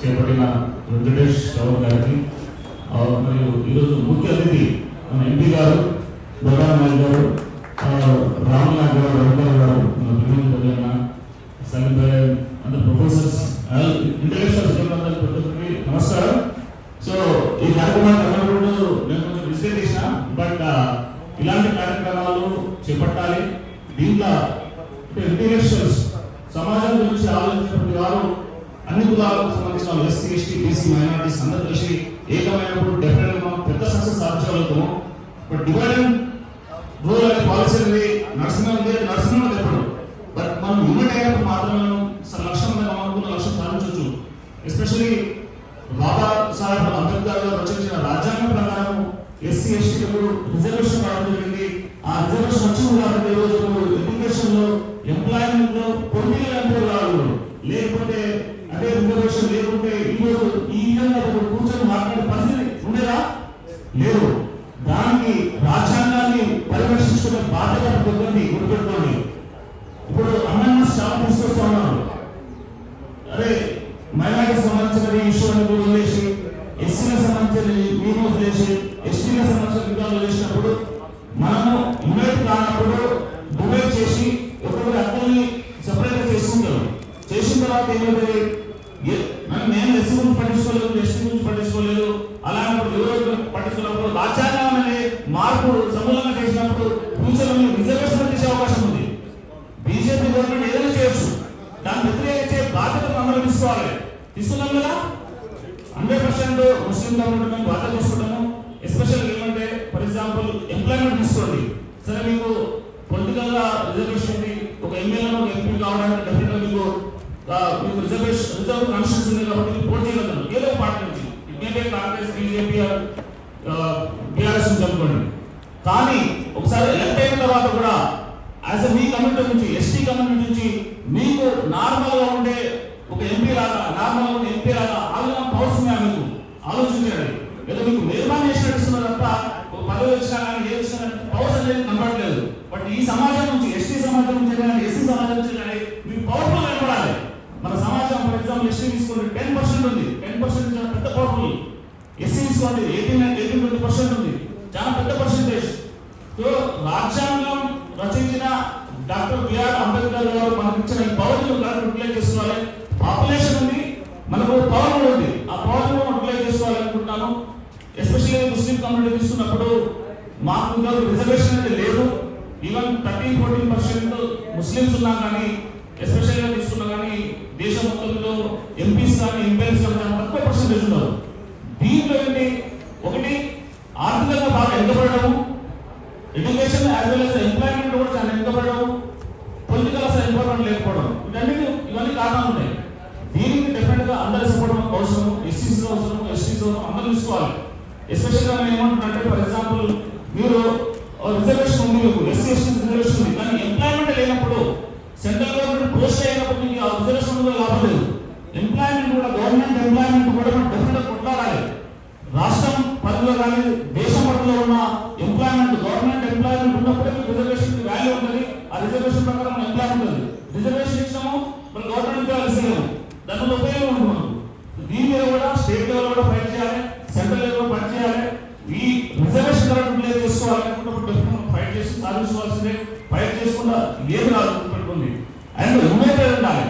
చేపట్టిన వెంకటేష్ గౌడ్ గారికి మరియు ఈరోజు ముఖ్య అతిథి మన ఎంపీ గారు బొడాన్ నాయక్ గారు రామ్ నాయక్ గారు రవికార్ గారు అందరు ప్రొఫెసర్స్ ఇంటలెక్చువల్స్ అందరికీ నమస్కారం. సో ఈ కార్యక్రమాన్ని నేను కొంచెం విజిట్ చేసిన, బట్ ఇలాంటి కార్యక్రమాలు చేపట్టాలి. దీంట్లో ఇంటలెక్చువల్స్ సమాజం గురించి ఆలోచించినటువంటి వారు అన్ని కులాలకు సంబంధించిన వాళ్ళు ఎస్సీ ఎస్టీ బీసీ మైనారిటీస్ అందరూ కలిసి ఏకమైనప్పుడు డెఫినెట్గా మనం పెద్ద సక్సెస్ సాధించగలుగుతాము. బట్ డివైడ్ అండ్ రూల్ అనే పాలసీ అనేది నడుస్తున్నాం ఎప్పుడు, బట్ మనం యూనిట్ అయినప్పుడు మాత్రమే లక్ష్యం మనం అనుకున్న లక్ష్యం సాధించవచ్చు. ఎస్పెషల్లీ బాబా సాహెబ్ అంబేద్కర్ గారు రచించిన రాజ్యాంగం ప్రకారం ఎస్సీ ఎస్టీలకు రిజర్వేషన్ రావడం జరిగింది. ఆ రిజర్వేషన్ వచ్చిన కాబట్టి ఈరోజు ఎడ్యుకేషన్ లో ఎంప్లాయ్మెంట్ లో పొలిటికల్ ఎంప్లాయ్ రావాలి, లేకపోతే అదే రిజర్వేషన్ లేకుంటే ఈరోజు ఈ విధంగా కూర్చొని మాట్లాడే పరిస్థితి ఉండేదా? లేదు. దానికి రాజ్యాంగాన్ని పరిరక్షించుకునే బాధ్యత పొందండి, గుర్తుపెట్టుకోండి. ఇప్పుడు అమెండ్మెంట్స్ చాలా తీసుకొస్తా ఉన్నారు. అరే మైనారిటీకి సంబంధించిన ఇష్యూ అని వదిలేసి, ఎస్సీలకు సంబంధించిన మీరు వదిలేసి, ఎస్టీలకు సంబంధించిన విధాలు వదిలేసినప్పుడు మనము యునైట్ కానప్పుడు డివైడ్ చేసి ఒకరి అక్కల్ని సెపరేట్ చేసుకుంటాం. చేసిన తర్వాత ఏమైతే నేను ఎస్సీ గురించి పట్టించుకోలేదు, ఎస్టీ గురించి పట్టించుకోలేదు, అలాంటి ఎవరు పట్టించుకున్నప్పుడు రాజ్యాంగం అనే మార్పు సమూలంగా చేసినప్పుడు ఫ్యూచర్ రిజర్వేషన్ చేసే అవకాశం ఉంది. బీజేపీ గవర్నమెంట్ ఏదైనా చేయొచ్చు, దాన్ని వ్యతిరేకించే బాధ్యతను అందరూ తీసుకోవాలి. తీసుకున్నాం కదా 100% ముస్లిం గవర్నమెంట్ మేము బాధ్యత తీసుకుంటాము. ఎస్పెషల్ ఏమంటే ఫర్ ఎగ్జాంపుల్ ఎంప్లాయ్మెంట్ తీసుకోండి. సరే మీకు పొలిటికల్ గా రిజర్వేషన్ ఉంది, ఒక ఎమ్మెల్యేలో ఎంపీ కావడానికి డెఫినెట్గా మీకు రిజర్వ్ కాన్స్టిట్యూషన్ ఉంది కాబట్టి పోటీ చేయగలరు ఏదో పార్టీ నుంచి, ఇదే కాంగ్రెస్ బీజేపీ బీఆర్ఎస్ నుంచి అనుకోండి. కానీ ఒకసారి ఎలక్ట్ అయిన తర్వాత కూడా యాజ్ మీ కమ్యూనిటీ నుంచి ఎస్టీ కమ్యూనిటీ నుంచి మీకు నార్మల్ గా ఉండే ఒక ఎంపీ లాగా, నార్మల్ గా ఉండే ఎంపీ లాగా ఆలోచన పవర్స్ ఉన్నాయి. మీకు ఆలోచించండి. ఏదో మీకు నిర్మాణం చేసినట్టు ఇస్తున్నారు తప్ప ఒక పదవి వచ్చినా కానీ ఏ వచ్చినా పవర్స్ అనేది కనబడలేదు. బట్ ఈ సమాజం నుంచి ఎస్టీ సమాజం నుంచి కానీ ఎస్సీ సమాజం నుంచి కానీ మీకు పవర్ఫుల్ కనబడాలి. మన సమాజం ఫర్ ఎగ్జాంపుల్ ఎస్టీ తీసుకోండి 10% ఉంది, 10% పెద్ద పవర్ఫుల్. ఎస్సీ తీసుకోండి 18-20% ఉంది, చాలా పెద్ద పర్సెంటేజ్. సో రాజ్యాంగం రచించిన డాక్టర్ బిఆర్ అంబేద్కర్ గారు మనకు ఇచ్చిన ఈ పవర్ యూటిలైజ్ చేసుకోవాలి. పాపులేషన్ ఉంది, మనకు పవర్ ఉంది, ఆ పవర్ యూటిలైజ్ చేసుకోవాలి అనుకుంటున్నాను. ఎస్పెషల్లీ ముస్లిం కమ్యూనిటీ తీసుకున్నప్పుడు మాకు రిజర్వేషన్ అనేది లేదు. ఈవెన్ 13-14% ముస్లిమ్స్ ఉన్నా కానీ ఎస్పెషల్గా తీసుకున్నా కానీ దేశం మొత్తంలో ఎంపీస్ కానీ ఎంపీఎస్ కానీ తక్కువ పర్సెంటేజ్ ఉన్నారు. దీంట్లో ఏంటి, ఒకటి ఆర్థికంగా బాగా వెనుకబడము, education as well as employment కూడా చాలా వెనుకబడము, పొలిటికల్ అసలు ఎంప్లాయ్మెంట్ లేకపోవడం, ఇవన్నీ కారణాలు ఉన్నాయి. దీనికి డెఫినెట్ గా అందరి సపోర్ట్ అవసరం. ఎస్సీస్ అవసరం, ఎస్టీస్ అందరూ తీసుకోవాలి. ఎస్పెషల్గా నేను ఏమంటున్నానంటే ఫర్ ఎగ్జాంపుల్ మీరు రిజర్వేషన్ ఉంది, మీకు ఎస్సీ ఎస్టీ రిజర్వేషన్ ఉంది, కానీ ఎంప్లాయ్మెంట్ లేనప్పుడు సెంట్రల్ గవర్నమెంట్ పోస్ట్ అయినప్పుడు మీకు ఆ రిజర్వేషన్ కూడా లాభం లేదు. ఎంప్లాయ్మెంట్ కూడా గవర్నమెంట్ ఎంప్లాయ్మెంట్ కూడా డెఫినెట్ గా కొట్లాడాలి. రాష్ట్రం పరిధిలో కానీ దేశం పరిధిలో ఉన్న ఎంప్లాయ్మెంట్ గవర్నమెంట్ ఎంప్లాయ్మెంట్ ఉన్నప్పుడే మీకు రిజర్వేషన్ వాల్యూ ఉంటుంది. ఆ రిజర్వేషన్ ప్రకారం ఎంప్లాయ్మెంట్ ఉంది. రిజర్వేషన్ ఇచ్చినాము మరి గవర్నమెంట్ ఉద్యోగాలు ఇస్తున్నాము, దానివల్ల ఉపయోగం ఉంటుంది. దీని మీద కూడా స్టేట్ లెవెల్ కూడా ఫైట్ చేయాలి, సెంట్రల్ లెవెల్ ఫైట్ చేయాలి. ఈ రిజర్వేషన్ యూటిలైజ్ చేసుకోవాలనుకున్నప్పుడు డెఫినెట్ ఫైట్ చేసి సాధించుకోవాల్సిందే. ఫైట్ చేసుకుంటా ఏది రాదు పెట్టుకుంది. అండ్ యునైటెడ్ ఉండాలి.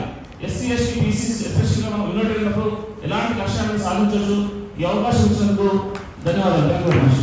ఎస్సీ ఎస్టీ బీసీ ఎస్పెషల్గా మనం యునైటెడ్ అయినప్పుడు ఎలాంటి లక్ష్యాలను సాధించవచ్చు. ఈ అవకాశం ఇచ్చినందుకు ధన్యవాదాలు. Thank you very much.